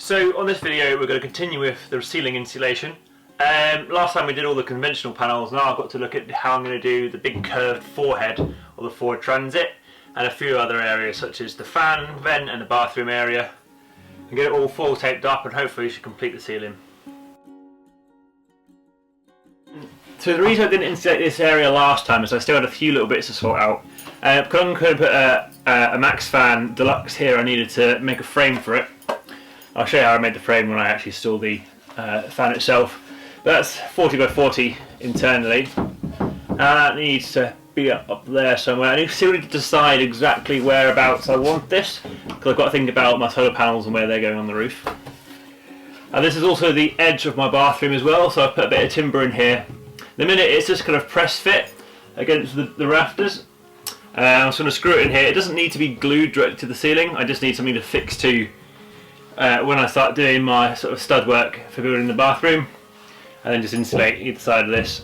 So on this video we're going to continue with the ceiling insulation. Last time we did all the conventional panels. Now I've got to look at how I'm going to do the big curved forehead of the Ford Transit and a few other areas such as the fan, vent and the bathroom area, and get it all full taped up and hopefully we should complete the ceiling. So the reason I didn't insulate this area last time is I still had a few little bits to sort out. Because I'm going to put a Max Fan Deluxe here, I needed to make a frame for it. I'll show you how I made the frame when I actually install the fan itself. But that's 40 by 40 internally. That needs to be up there somewhere. I still need to decide exactly whereabouts I want this, because I've got to think about my solar panels and where they're going on the roof. And this is also the edge of my bathroom as well, so I've put a bit of timber in here. The minute it's just kind of press fit against the rafters. I'm just going to screw it in here. It doesn't need to be glued directly to the ceiling. I just need something to fix to when I start doing my sort of stud work for building the bathroom, and then just insulate either side of this.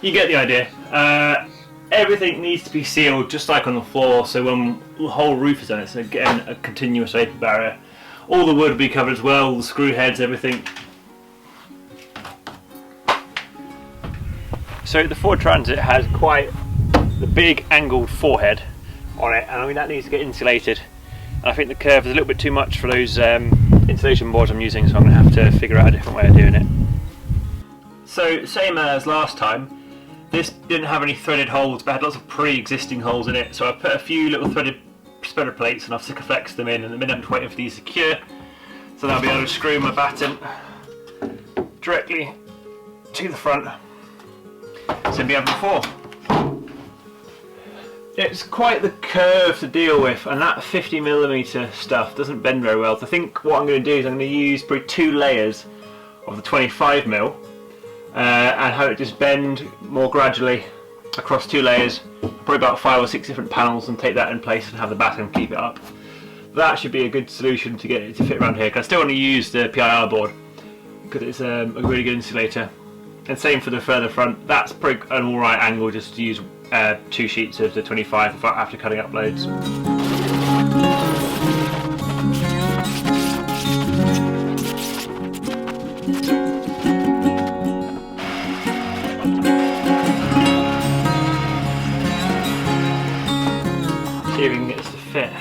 You get the idea. Everything needs to be sealed just like on the floor, so when the whole roof is on it's again a continuous vapor barrier. All the wood will be covered as well, the screw heads, everything. So the Ford Transit has quite the big angled forehead on it, and I mean that needs to get insulated. And I think the curve is a little bit too much for those insulation boards I'm using, so I'm going to have to figure out a different way of doing it. So same as last time. This didn't have any threaded holes, but had lots of pre-existing holes in it, so I put a few little threaded spreader plates and I've Sikaflexed them in, and at the minute I'm just waiting for these to cure, so then I'll be able to screw my batten directly to the front, same we had before. It's quite the curve to deal with, and that 50mm stuff doesn't bend very well, so I think what I'm going to do is I'm going to use probably 2 layers of the 25mm. And have it just bend more gradually across 2 layers, probably about 5 or 6 different panels, and take that in place and have the batten keep it up. That should be a good solution to get it to fit around here, because I still want to use the PIR board because it's a really good insulator. And same for the further front, that's probably an alright angle just to use 2 sheets of the 25 after cutting up loads. See if we can get this to fit.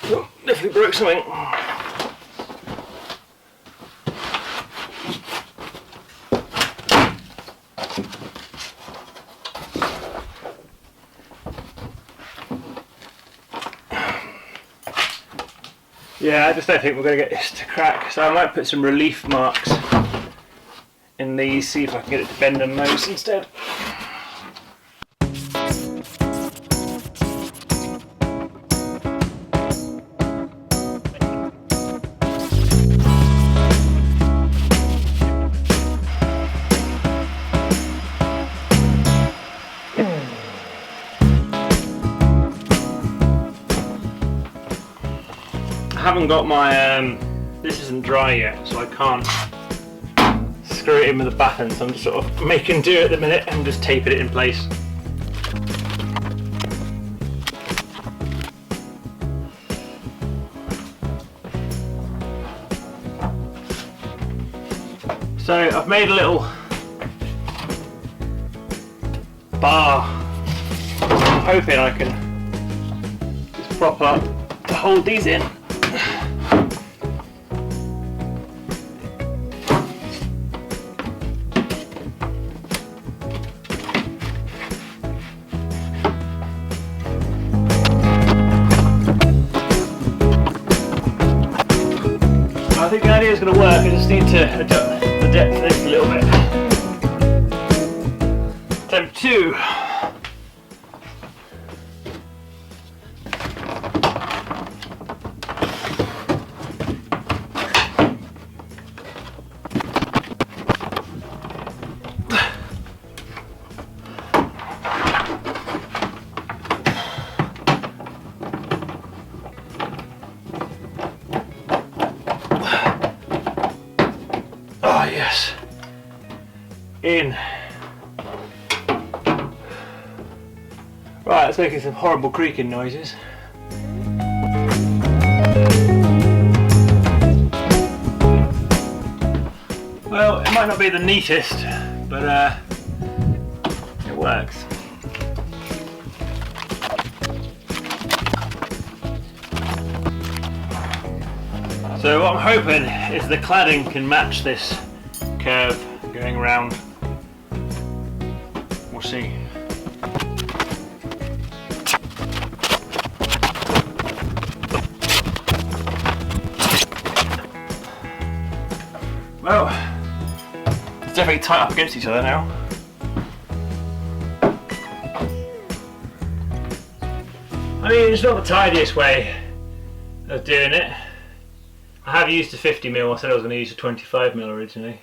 Oh, definitely broke something. Yeah, I just don't think we're going to get this to crack, so I might put some relief marks in these, see if I can get it to bend on those instead. I haven't got my, this isn't dry yet, so I can't screw it in with a batten, so I'm just sort of making do at the minute and just taping it in place. So I've made a little bar, I'm hoping I can just prop up to hold these in. I think the idea is going to work. I just need to adjust the depth of this a little bit. Temp 2. in. Right, it's making some horrible creaking noises. Well, it might not be the neatest, but it works. So what I'm hoping is the cladding can match this curve going around. We'll see. Well, it's definitely tight up against each other now. I mean, it's not the tidiest way of doing it. I have used a 50mm, I said I was going to use a 25mm originally.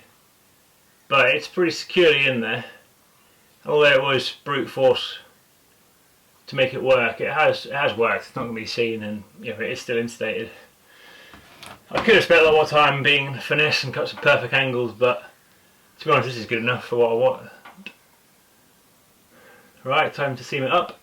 But it's pretty securely in there. Although it was brute force to make it work, it has worked. It's not going to be seen, and you know, it is still insulated. I could have spent a lot more time being finesse and cut some perfect angles, but to be honest, this is good enough for what I want. Right, time to seam it up.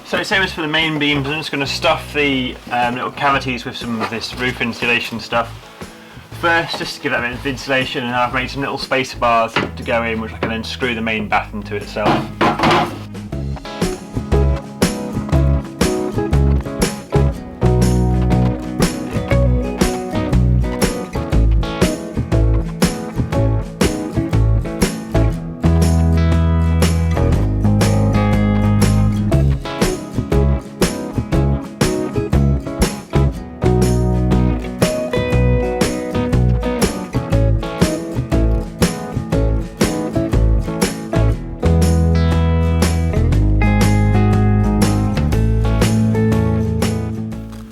So same as for the main beams, I'm just going to stuff the little cavities with some of this roof insulation stuff first, just to give that a bit of insulation, and I've made some little spacer bars to go in, which I can then screw the main batten to itself.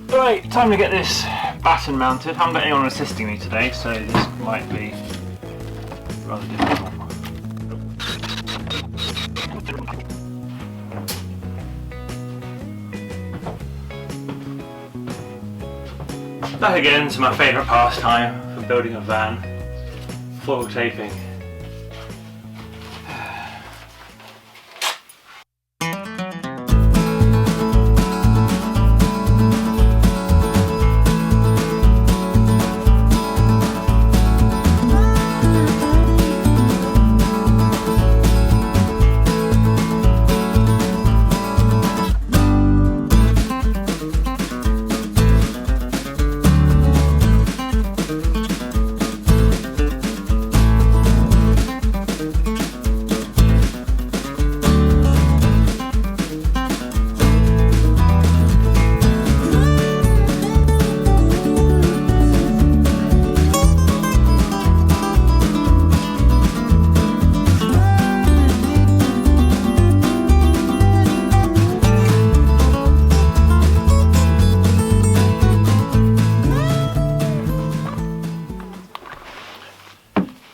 Right, time to get this batten mounted. I haven't got anyone assisting me today, so this might be rather difficult. That again is my favourite pastime for building a van, foil taping.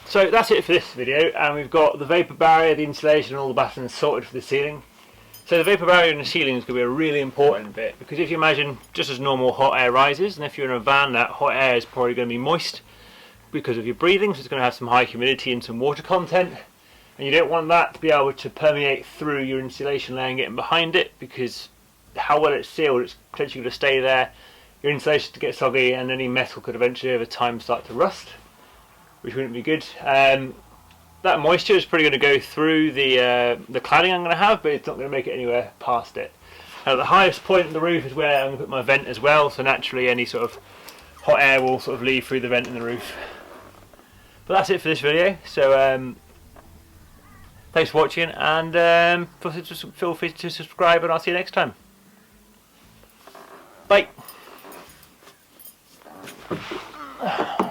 So that's it for this video, and we've got the vapour barrier, the insulation and all the battens sorted for the ceiling. So the vapour barrier in the ceiling is going to be a really important bit, because if you imagine just as normal hot air rises, and if you're in a van, that hot air is probably going to be moist because of your breathing, so it's going to have some high humidity and some water content, and you don't want that to be able to permeate through your insulation layer and getting behind it, because how well it's sealed, it's potentially going to stay there, your insulation to get soggy, and any metal could eventually over time start to rust, which wouldn't be good. That moisture is probably going to go through the cladding I'm going to have, but it's not going to make it anywhere past it. The highest point of the roof is where I'm going to put my vent as well, so naturally any sort of hot air will sort of leave through the vent in the roof. But that's it for this video, so thanks for watching, and feel free to subscribe, and I'll see you next time. Bye! that.